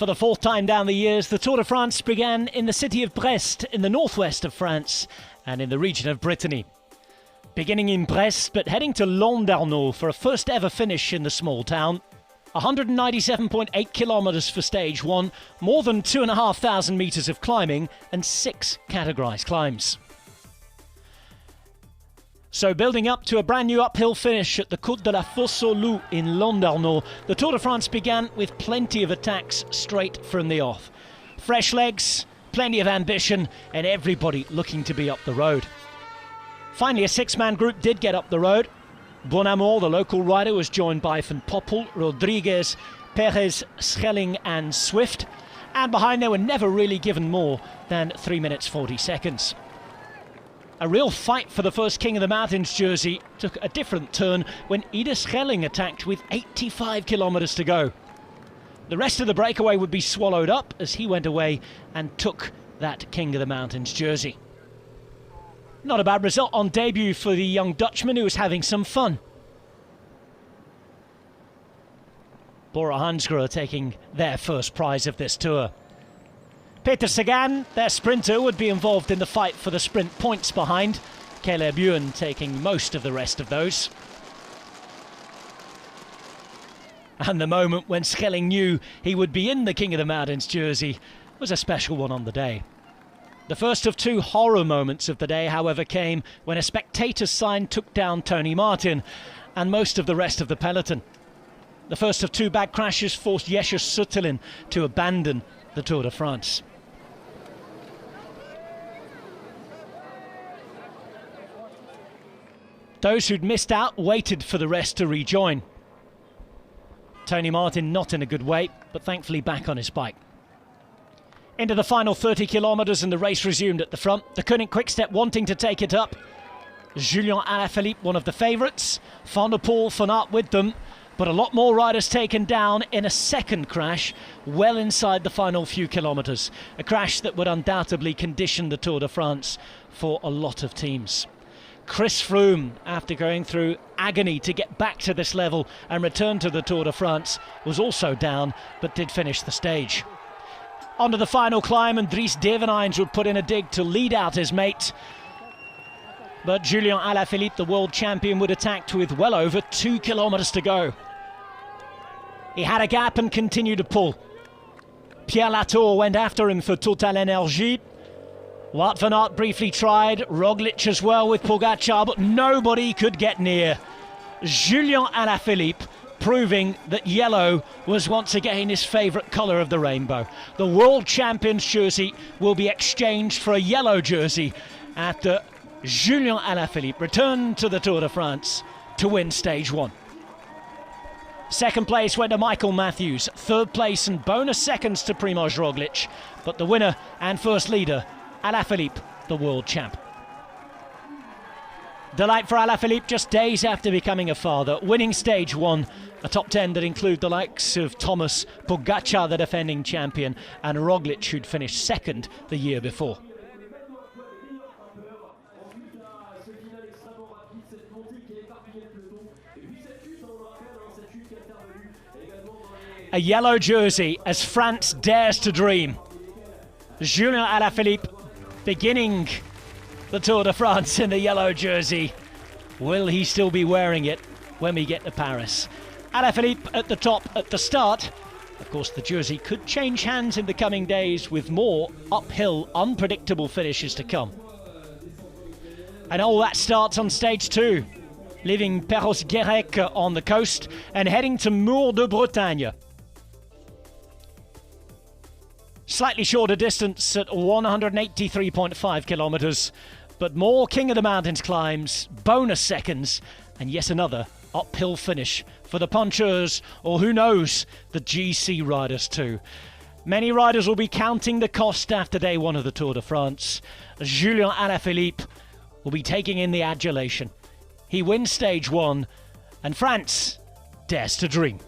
For the fourth time down the years, the Tour de France began in the city of Brest in the northwest of France and in the region of Brittany. Beginning in Brest but heading to Landerneau for a first ever finish in the small town. 197.8 kilometres for stage 1, more than 2,500 metres of climbing and 6 categorised climbs. So building up to a brand new uphill finish at the Côte de la Fosse aux Loups in Landerneau, the Tour de France began with plenty of attacks straight from the off. Fresh legs, plenty of ambition, and everybody looking to be up the road. Finally, a six-man group did get up the road. Bonamour, the local rider, was joined by Van Poppel, Rodriguez, Perez, Schelling and Swift. And behind they were never really given more than 3 minutes 40 seconds. A real fight for the first King of the Mountains jersey took a different turn when Ida Schelling attacked with 85 kilometres to go. The rest of the breakaway would be swallowed up as he went away and took that King of the Mountains jersey. Not a bad result on debut for the young Dutchman who was having some fun. Bora Hansgrohe taking their first prize of this tour. Peter Sagan, their sprinter, would be involved in the fight for the sprint points behind. Caleb Ewan taking most of the rest of those. And the moment when Schelling knew he would be in the King of the Mountains jersey was a special one on the day. The first of two horror moments of the day, however, came when a spectator's sign took down Tony Martin and most of the rest of the peloton. The first of two bad crashes forced Jesse Soetterlin to abandon the Tour de France. Those who'd missed out waited for the rest to rejoin. Tony Martin not in a good way, but thankfully back on his bike. Into the final 30 kilometres and the race resumed at the front. The Koenig Quickstep wanting to take it up. Julian Alaphilippe, one of the favourites. Van der Poel, Van Aert with them. But a lot more riders taken down in a second crash, well inside the final few kilometres. A crash that would undoubtedly condition the Tour de France for a lot of teams. Chris Froome, after going through agony to get back to this level and return to the Tour de France, was also down, but did finish the stage. Onto the final climb, and Dries Devenijns would put in a dig to lead out his mate. But Julian Alaphilippe, the world champion, would attack with well over 2 kilometres to go. He had a gap and continued to pull. Pierre Latour went after him for Total Energie. Wout van Aert briefly tried, Roglic as well with Pogacar, but nobody could get near. Julian Alaphilippe proving that yellow was once again his favourite colour of the rainbow. The world champion's jersey will be exchanged for a yellow jersey after Julian Alaphilippe returned to the Tour de France to win stage 1. Second place went to Michael Matthews, third place and bonus seconds to Primož Roglic, but the winner and first leader, Alaphilippe, the world champ. Delight for Alaphilippe just days after becoming a father, winning stage 1, a top 10 that include the likes of Thomas, Pogacar, the defending champion, and Roglic, who'd finished second the year before. A yellow jersey as France dares to dream. Julian Alaphilippe beginning the Tour de France in the yellow jersey. Will he still be wearing it when we get to Paris? Alaphilippe at the top at the start. Of course, the jersey could change hands in the coming days with more uphill, unpredictable finishes to come. And all that starts on stage 2, leaving Perros-Guirec on the coast and heading to Mours de Bretagne. Slightly shorter distance at 183.5 kilometres, but more King of the Mountains climbs, bonus seconds, and yet another uphill finish for the puncheurs, or who knows, the GC riders too. Many riders will be counting the cost after day 1 of the Tour de France. Julian Alaphilippe will be taking in the adulation. He wins stage 1, and France dares to dream.